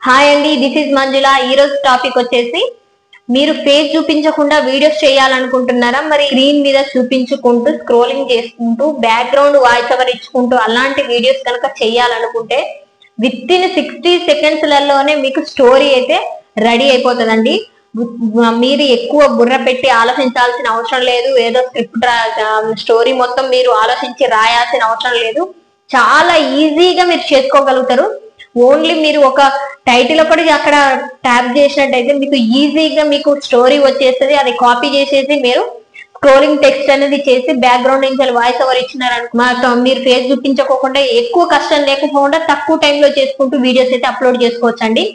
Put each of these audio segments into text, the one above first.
Hi అండి, this is మంజుల. ఈ రోజు టాపిక్ వచ్చేసి మీరు ఫేస్ చూపించకుండా వీడియోస్ చేయాలనుకుంటున్నారా? మరి స్క్రీన్ మీద చూపించుకుంటూ స్క్రోలింగ్ చేసుకుంటూ బ్యాక్గ్రౌండ్ వాయిస్ ఓవర్ ఇచ్చుకుంటూ అలాంటి వీడియోస్ కనుక చేయాలనుకుంటే విత్ ఇన్ 60 seconds లలోనే మీకు స్టోరీ అయితే రెడీ అయిపోతుందండి. మీరు ఎక్కువ బుర్ర పెట్టి ఆలోచించాల్సిన అవసరం లేదు. ఏదో స్క్రిప్ట్ స్టోరీ మొత్తం మీరు ఆలోచించి రాయాల్సిన అవసరం లేదు. చాలా ఈజీగా మీరు చేసుకోగలుగుతారు. ఓన్లీ మీరు ఒక టైటిల్ ఒకటి అక్కడ ట్యాప్ చేసినట్టయితే మీకు ఈజీగా మీకు స్టోరీ వచ్చేస్తుంది. అది కాపీ చేసేసి మీరు స్క్రోలింగ్ టెక్స్ట్ అనేది చేసి బ్యాక్గ్రౌండ్ నుంచి వాయిస్ ఓవర్ ఇచ్చినారనుకో, మీరు ఫేస్ చూపించకోకుండా ఎక్కువ కష్టం లేకపోకుండా తక్కువ టైంలో చేసుకుంటూ వీడియోస్ అయితే అప్లోడ్ చేసుకోవచ్చు అండి.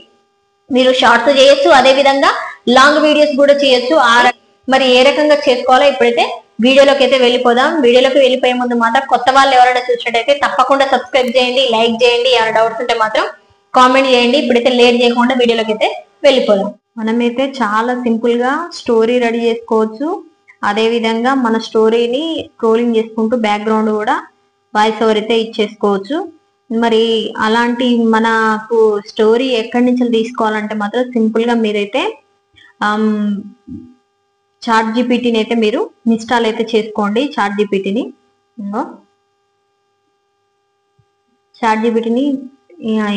మీరు షార్ట్స్ చేయొచ్చు, అదే విధంగా లాంగ్ వీడియోస్ కూడా చేయొచ్చు. మరి ఏ రకంగా చేసుకోవాలో ఇప్పుడైతే వీడియోలోకి అయితే వెళ్ళిపోదాం. వీడియోలోకి వెళ్ళిపోయే ముందు మాత్రం కొత్త వాళ్ళు ఎవరైనా చూసినట్టయితే తప్పకుండా సబ్స్క్రైబ్ చేయండి, లైక్ చేయండి. ఏమైనా డౌట్స్ ఉంటే మాత్రం కామెంట్ చేయండి. ఇప్పుడైతే లేట్ చేయకుండా వీడియోలోకి అయితే వెళ్ళిపోదాం. మనమైతే చాలా సింపుల్ గా స్టోరీ రెడీ చేసుకోవచ్చు. అదే విధంగా మన స్టోరీని స్క్రోలింగ్ చేసుకుంటూ బ్యాక్గ్రౌండ్ కూడా వాయిస్ ఓవర్ అయితే ఇచ్చేసుకోవచ్చు. మరి అలాంటి మనకు స్టోరీ ఎక్కడి నుంచి తీసుకోవాలంటే మాత్రం సింపుల్ గా మీరైతే చాట్ జీపీటీని అయితే మీరు ఇన్స్టాల్ అయితే చేసుకోండి. చాట్ జీపీటీని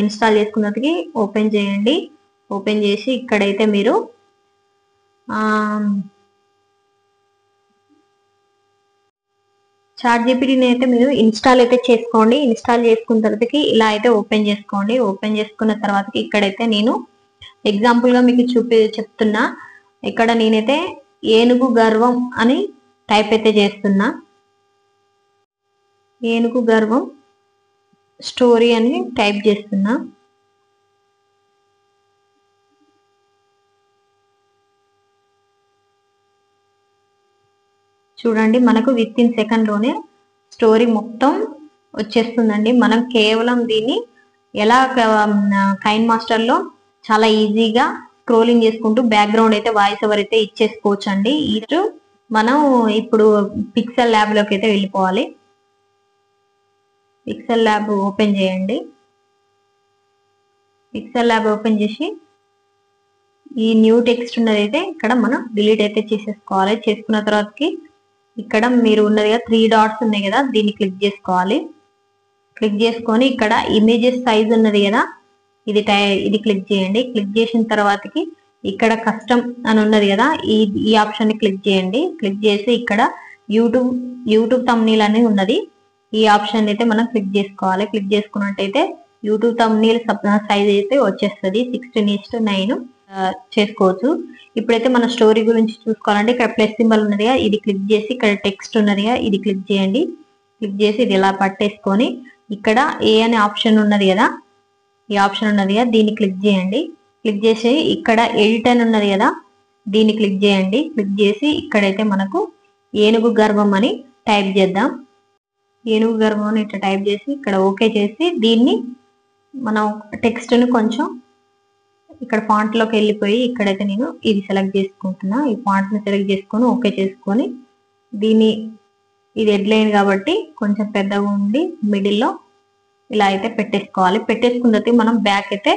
ఇన్స్టాల్ చేసుకున్నట్టుకి ఓపెన్ చేయండి. ఓపెన్ చేసి ఇక్కడైతే మీరు చాట్ జీపీటీని అయితే మీరు ఇన్స్టాల్ అయితే చేసుకోండి. ఇన్స్టాల్ చేసుకున్న తర్వాతకి ఇలా అయితే ఓపెన్ చేసుకోండి. ఓపెన్ చేసుకున్న తర్వాతకి ఇక్కడైతే నేను ఎగ్జాంపుల్ గా మీకు చెప్తున్నా. ఇక్కడ నేనైతే ఏనుగు గర్వం అని టైప్ అయితే చేస్తున్నా. ఏనుగు గర్వం స్టోరీ అని టైప్ చేస్తున్నా. చూడండి, మనకు విత్ ఇన్ సెకండ్ లోనే స్టోరీ మొత్తం వచ్చేస్తుందండి. మనం కేవలం దీన్ని ఎలా కైన్ మాస్టర్ లో చాలా ఈజీగా స్క్రోలింగ్ చేసుకుంటూ బ్యాక్గ్రౌండ్ అయితే వాయిస్ ఓవర్ అయితే ఇచ్చేసుకోవచ్చు అండి. ఇది మనం ఇప్పుడు పిక్సెల్ ల్యాబ్ లోకి అయితే వెళ్ళిపోవాలి. పిక్సెల్ ల్యాబ్ ఓపెన్ చేయండి. పిక్సెల్ ల్యాబ్ ఓపెన్ చేసి ఈ న్యూ టెక్స్ట్ ఉన్నది అయితే ఇక్కడ మనం డిలీట్ అయితే చేసేసుకోవాలి. చేసుకున్న తర్వాతకి ఇక్కడ మీరు ఉన్నదిగా 3 డాట్స్ ఉన్నాయి కదా, దీన్ని క్లిక్ చేసుకోవాలి. క్లిక్ చేసుకొని ఇక్కడ ఇమేజెస్ సైజ్ ఉన్నది కదా, ఇది క్లిక్ చేయండి. క్లిక్ చేసిన తర్వాతకి ఇక్కడ కస్టమ్ అని ఉన్నది కదా, ఈ ఆప్షన్ ని క్లిక్ చేయండి. క్లిక్ చేసి ఇక్కడ యూట్యూబ్ థంబ్నెయిల్ అని ఉన్నది, ఈ ఆప్షన్ అయితే మనం క్లిక్ చేసుకోవాలి. క్లిక్ చేసుకున్నట్టయితే యూట్యూబ్ థంబ్నెయిల్ సైజ్ అయితే వచ్చేస్తుంది. 16:9 చేసుకోవచ్చు. ఇప్పుడైతే మన స్టోరీ గురించి చూసుకోవాలంటే ఇక్కడ ప్లస్ సింబల్ ఉన్నదిగా, ఇది క్లిక్ చేసి ఇక్కడ టెక్స్ట్ ఉన్నదిగా, ఇది క్లిక్ చేయండి. క్లిక్ చేసి ఇది ఇలా పట్టేసుకొని ఇక్కడ ఏ అనే ఆప్షన్ ఉన్నది కదా, ఈ ఆప్షన్ ఉన్నది కదా, దీన్ని క్లిక్ చేయండి. క్లిక్ చేసి ఇక్కడ ఎడిట్ అని ఉన్నది కదా, దీన్ని క్లిక్ చేయండి. క్లిక్ చేసి ఇక్కడైతే మనకు ఏనుగు గర్వం అని టైప్ చేద్దాం. ఏనుగు గర్వం అని ఇట్లా టైప్ చేసి ఇక్కడ ఓకే చేసి దీన్ని మనం టెక్స్ట్ ని కొంచెం ఇక్కడ ఫాంట్ లోకి వెళ్ళిపోయి ఇక్కడైతే నేను ఇది సెలెక్ట్ చేసుకుంటున్నా. ఈ ఫాంట్ ని సెలెక్ట్ చేసుకొని ఓకే చేసుకొని ఇది హెడ్లైన్ కాబట్టి కొంచెం పెద్దగా ఉండి మిడిల్లో ఇలా అయితే పెట్టేసుకోవాలి. పెట్టేసుకున్న తర్వాత మనం బ్యాక్ అయితే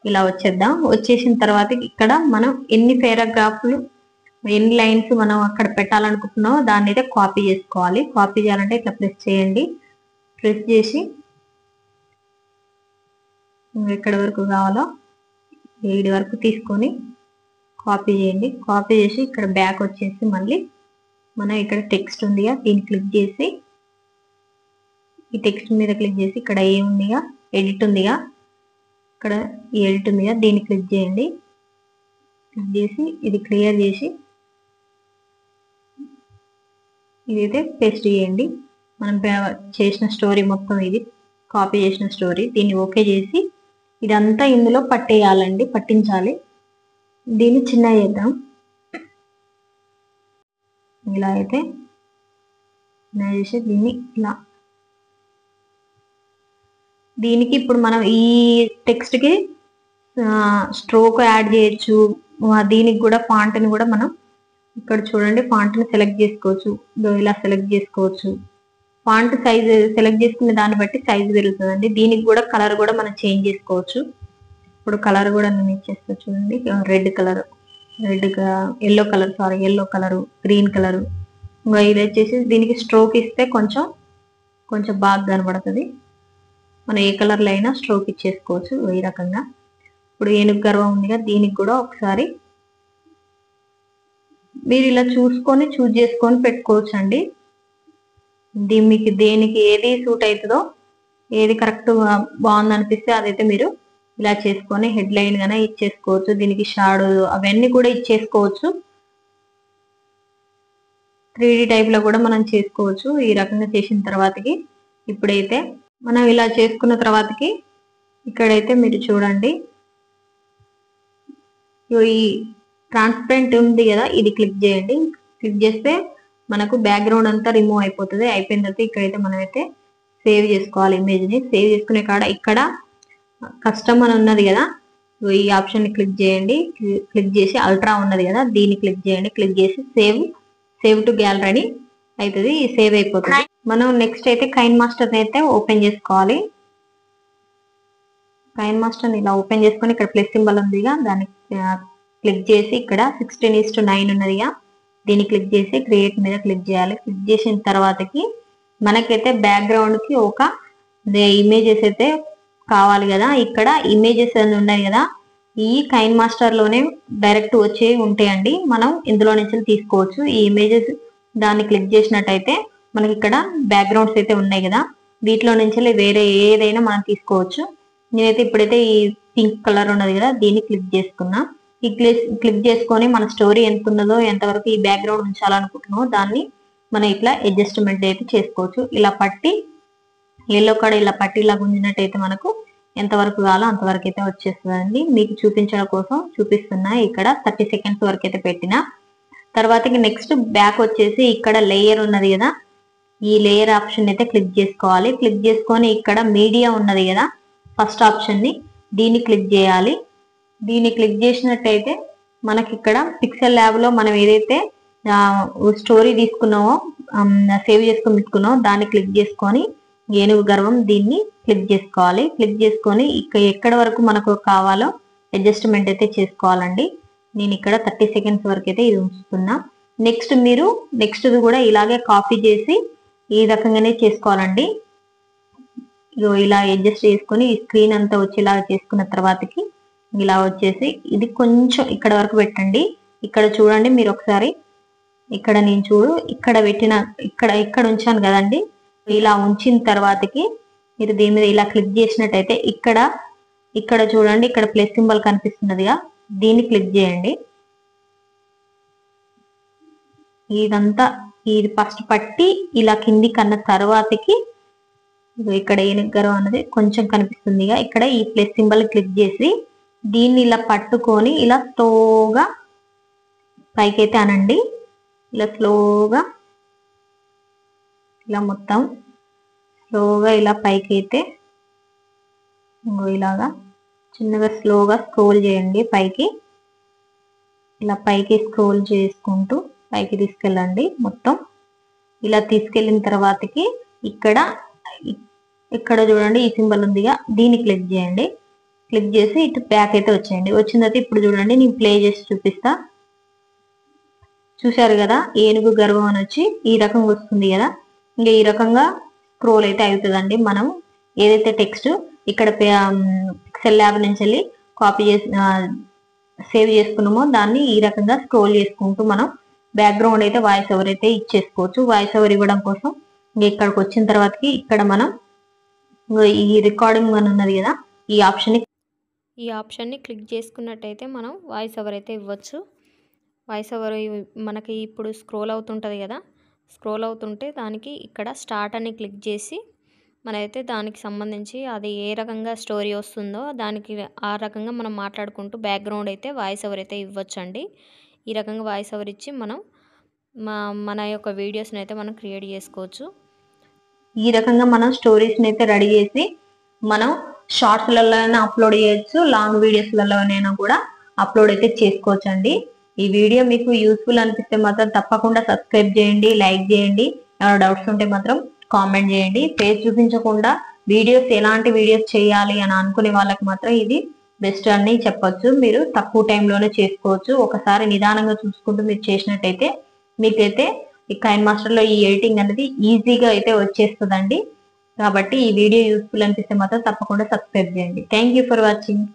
ఇలా వచ్చేద్దాం. వచ్చేసిన తర్వాత ఇక్కడ మనం ఎన్ని పారాగ్రాఫ్లు ఎన్ని లైన్స్ మనం అక్కడ పెట్టాలనుకుంటున్నామో దాన్ని అయితే కాపీ చేసుకోవాలి. కాపీ చేయాలంటే ఇట్లా ప్రెస్ చేయండి. ప్రెస్ చేసి ఎక్కడి వరకు కావాలో ఏడు వరకు తీసుకొని కాపీ చేయండి. కాపీ చేసి ఇక్కడ బ్యాక్ వచ్చేసి మళ్ళీ మనం ఇక్కడ టెక్స్ట్ ఉందిగా, దీన్ని క్లిక్ చేసి ఈ టెక్స్ట్ మీద క్లిక్ చేసి ఇక్కడ ఏముందిగా ఎడిట్ ఉందిగా, ఇక్కడ ఈ ఎడిట్ ఉందిగా, దీన్ని క్లిక్ చేయండి. క్లిక్ చేసి ఇది క్లియర్ చేసి ఇదైతే పేస్ట్ చేయండి. మనం చేసిన స్టోరీ మొత్తం ఇది కాపీ చేసిన స్టోరీ, దీన్ని ఓకే చేసి ఇదంతా ఇందులో పట్టించాలి. దీన్ని చిన్న చేద్దాం. ఇలా అయితే చిన్న చేసి దీన్ని ఇలా, దీనికి ఇప్పుడు మనం ఈ టెక్స్ట్ కి స్ట్రోక్ యాడ్ చేయొచ్చు. దీనికి కూడా ఫాంట్ ని కూడా మనం ఇక్కడ చూడండి ఫాంట్ ని సెలెక్ట్ చేసుకోవచ్చు. ఇలా సెలెక్ట్ చేసుకోవచ్చు. ఫాంట్ సైజ్ సెలెక్ట్ చేసుకునే దాన్ని బట్టి సైజ్ పెరుగుతుందండి. దీనికి కూడా కలర్ కూడా మనం చేంజ్ చేసుకోవచ్చు. ఇప్పుడు కలర్ కూడా నేను ఇచ్చేస్తా చూడండి. Red colour, yellow colour, yellow colour, green colour. ఇంకా ఇది వచ్చేసి దీనికి స్ట్రోక్ ఇస్తే కొంచెం కొంచెం బాగా కనబడుతుంది. మనం ఏ కలర్లో అయినా స్ట్రోక్ ఇచ్చేసుకోవచ్చు ఈ రకంగా. ఇప్పుడు ఏనుగు గర్వం ఉందిగా, దీనికి కూడా ఒకసారి మీరు ఇలా చూస్ చేసుకొని పెట్టుకోవచ్చు అండి. మీకు దేనికి ఏది సూట్ అవుతుందో, ఏది కరెక్ట్ బాగుంది అనిపిస్తే అదైతే మీరు ఇలా చేసుకొని హెడ్ లైన్ గానే ఇచ్చేసుకోవచ్చు. దీనికి షాడో అవన్నీ కూడా ఇచ్చేసుకోవచ్చు. 3D టైప్ లో కూడా మనం చేసుకోవచ్చు. ఈ రకంగా చేసిన తర్వాతకి ఇప్పుడైతే మనం ఇలా చేసుకున్న తర్వాతకి ఇక్కడైతే మీరు చూడండి, ఈ ట్రాన్స్పరెంట్ ఉంది కదా, ఇది క్లిక్ చేయండి. క్లిక్ చేస్తే మనకు బ్యాక్గ్రౌండ్ అంతా రిమూవ్ అయిపోతుంది. అయిపోయిన తర్వాత ఇక్కడైతే మనమైతే సేవ్ చేసుకోవాలి ఇమేజ్ ని. సేవ్ చేసుకునే కాడ ఇక్కడ కస్టమ్ అని ఉన్నది కదా, ఈ ఆప్షన్ ని క్లిక్ చేయండి. క్లిక్ చేసి అల్ట్రా ఉన్నది కదా, దీన్ని క్లిక్ చేయండి. క్లిక్ చేసి సేవ్ టు గ్యాలరీ అని అవుతుంది, సేవ్ అయిపోతుంది. మనం నెక్స్ట్ అయితే కైన్ మాస్టర్ అయితే ఓపెన్ చేసుకోవాలి. కైన్ మాస్టర్ ఇలా ఓపెన్ చేసుకొని ఇక్కడ ప్లస్ సింబల్ ఉందిగా, దాన్ని క్లిక్ చేసి ఇక్కడ 16:9 ఉన్నదిగా, దీన్ని క్లిక్ చేసి క్రియేట్ మీద క్లిక్ చేయాలి. క్లిక్ చేసిన తర్వాతకి మనకైతే బ్యాక్గ్రౌండ్ కి ఒక ఇమేజెస్ అయితే కావాలి కదా. ఇక్కడ ఇమేజెస్ అని ఉన్నాయి కదా, ఈ కైన్ మాస్టర్ లోనే డైరెక్ట్ వచ్చే ఉంటాయండి. మనం ఇందులో నుంచి తీసుకోవచ్చు ఈ ఇమేజెస్. దాన్ని క్లిక్ చేసినట్టయితే మనకి ఇక్కడ బ్యాక్గ్రౌండ్స్ అయితే ఉన్నాయి కదా, వీటిలో నుంచి వేరే ఏదైనా మనం తీసుకోవచ్చు. నేనైతే ఇప్పుడైతే ఈ పింక్ కలర్ ఉన్నది కదా, దీన్ని క్లిక్ చేసుకున్నా. ఈ క్లిక్ చేసుకొని మన స్టోరీ ఎంత ఉన్నదో, ఎంతవరకు ఈ బ్యాక్గ్రౌండ్ ఉంచాలనుకుంటున్నామో దాన్ని మనం ఇట్లా అడ్జస్ట్మెంట్ అయితే చేసుకోవచ్చు. ఇలా పట్టి ఎల్లో కాడ ఇలా పట్టి ఇలా గుంజినట్టయితే మనకు ఎంతవరకు కావాలో అంతవరకు అయితే వచ్చేస్తుందండి. మీకు చూపించడం కోసం చూపిస్తున్నా. ఇక్కడ 30 సెకండ్స్ వరకు అయితే పెట్టిన తర్వాతకి నెక్స్ట్ బ్యాక్ వచ్చేసి ఇక్కడ లేయర్ ఉన్నది కదా, ఈ లేయర్ ఆప్షన్ అయితే క్లిక్ చేసుకోవాలి. క్లిక్ చేసుకొని ఇక్కడ మీడియా ఉన్నది కదా, ఫస్ట్ ఆప్షన్ ని, దీన్ని క్లిక్ చేయాలి. దీన్ని క్లిక్ చేసినట్టయితే మనకి ఇక్కడ పిక్సెల్ ల్యాబ్ లో మనం ఏదైతే స్టోరీ తీసుకున్నామో, సేవ్ చేసుకుని పెట్టుకున్నామో దాన్ని క్లిక్ చేసుకొని ఏనుగు గర్వం దీన్ని క్లిక్ చేసుకోవాలి. క్లిక్ చేసుకొని ఇక్కడ ఎక్కడ వరకు మనకు కావాలో అడ్జస్ట్మెంట్ అయితే చేసుకోవాలండి. నేను ఇక్కడ 30 సెకండ్స్ వరకు అయితే ఇది ఉంచుతున్నా. నెక్స్ట్ మీరు నెక్స్ట్ కూడా ఇలాగే కాపీ చేసి ఈ రకంగానే చేసుకోవాలండి. ఇలా అడ్జస్ట్ చేసుకొని ఈ స్క్రీన్ అంతా వచ్చేలాగా చేసుకున్న తర్వాతకి ఇలా వచ్చేసి ఇది కొంచెం ఇక్కడ వరకు పెట్టండి. ఇక్కడ చూడండి మీరు ఒకసారి, ఇక్కడ నేను చూడు ఇక్కడ పెట్టిన ఇక్కడ ఉంచాను కదండి. ఇలా ఉంచిన తర్వాతకి మీరు దీని మీద ఇలా క్లిక్ చేసినట్టయితే ఇక్కడ చూడండి, ఇక్కడ ప్లస్ సింబల్ కనిపిస్తున్నదిగా, దీన్ని క్లిక్ చేయండి. ఇదంతా ఇది ఫస్ట్ పట్టి ఇలా కింది కన్న తర్వాతకి ఇక్కడ ఏనుగు గర్వం అన్నది కొంచెం కనిపిస్తుందిగా, ఇక్కడ ఈ ప్లస్ సింబల్ క్లిక్ చేసి దీన్ని ఇలా పట్టుకొని ఇలా స్లోగా పైకైతే అనండి. ఇలా స్లోగా ఇలా మొత్తం స్లోగా ఇలా పైకైతే ఇలాగా చిన్నగా స్లోగా స్క్రోల్ చేయండి పైకి. ఇలా పైకి స్క్రోల్ చేసుకుంటూ పైకి తీసుకెళ్ళండి. మొత్తం ఇలా తీసుకెళ్ళిన తర్వాతకి ఇక్కడ చూడండి ఈ సింబల్ ఉందిగా, దీన్ని క్లిక్ చేయండి. క్లిక్ చేసి ఇటు బ్యాక్ అయితే వచ్చేయండి. వచ్చిన తర్వాత ఇప్పుడు చూడండి నేను ప్లే చేసి చూపిస్తా. చూశారు కదా, ఏనుగు గర్వం అని వచ్చి ఈ రకంగా వస్తుంది కదా. ఇంకా ఈ రకంగా స్క్రోల్ అయితే అవుతుందండి. మనం ఏదైతే టెక్స్ట్ ఇక్కడ పిక్సెల్ ల్యాబ్ నుంచి వెళ్ళి కాపీ చేసి సేవ్ చేసుకున్నామో దాన్ని ఈ రకంగా స్క్రోల్ చేసుకుంటూ మనం బ్యాక్గ్రౌండ్ అయితే వాయిస్ ఓవర్ అయితే ఇచ్చేసుకోవచ్చు. వాయిస్ ఓవర్ ఇవ్వడం కోసం ఇంకా ఇక్కడికి వచ్చిన తర్వాతకి ఇక్కడ మనం ఈ రికార్డింగ్ అని ఉన్నది కదా, ఈ ఆప్షన్ని క్లిక్ చేసుకున్నట్టయితే మనం వాయిస్ ఓవర్ అయితే ఇవ్వచ్చు. వాయిస్ ఓవర్ మనకి ఇప్పుడు స్క్రోల్ అవుతుంటుంది కదా, స్క్రోల్ అవుతుంటే దానికి ఇక్కడ స్టార్ట్ అని క్లిక్ చేసి మనమైతే దానికి సంబంధించి అది ఏ రకంగా స్టోరీ వస్తుందో దానికి ఆ రకంగా మనం మాట్లాడుకుంటూ బ్యాక్గ్రౌండ్ అయితే వాయిస్ ఓవర్ అయితే ఇవ్వచ్చండి. ఈ రకంగా వాయిస్ ఓవర్ ఇచ్చి మనం మన యొక్క వీడియోస్ని అయితే మనం క్రియేట్ చేసుకోవచ్చు. ఈ రకంగా మనం స్టోరీస్ని అయితే రెడీ చేసి మనం షార్ట్స్లలోనైనా అప్లోడ్ చేయొచ్చు, లాంగ్ వీడియోస్లలోనైనా కూడా అప్లోడ్ అయితే చేసుకోవచ్చు అండి. ఈ వీడియో మీకు యూస్ఫుల్ అనిపిస్తే మాత్రం తప్పకుండా సబ్స్క్రైబ్ చేయండి, లైక్ చేయండి. ఏమైనా డౌట్స్ ఉంటే మాత్రం కామెంట్ చేయండి. ఫేస్ చూపించకుండా వీడియోస్ ఎలాంటి వీడియోస్ చేయాలి అని అనుకునే వాళ్ళకి మాత్రం ఇది బెస్ట్ అని చెప్పొచ్చు. మీరు తక్కువ టైంలోనే చేసుకోవచ్చు. ఒకసారి నిదానంగా చూసుకుంటూ మీరు చేసినట్టయితే మీకైతే ఈ కైన్ మాస్టర్ లో ఈ ఎడిటింగ్ అనేది ఈజీగా అయితే వచ్చేస్తుందండి. కాబట్టి ఈ వీడియో యూస్ఫుల్ అనిపిస్తే మాత్రం తప్పకుండా సబ్స్క్రైబ్ చేయండి. Thank you for watching.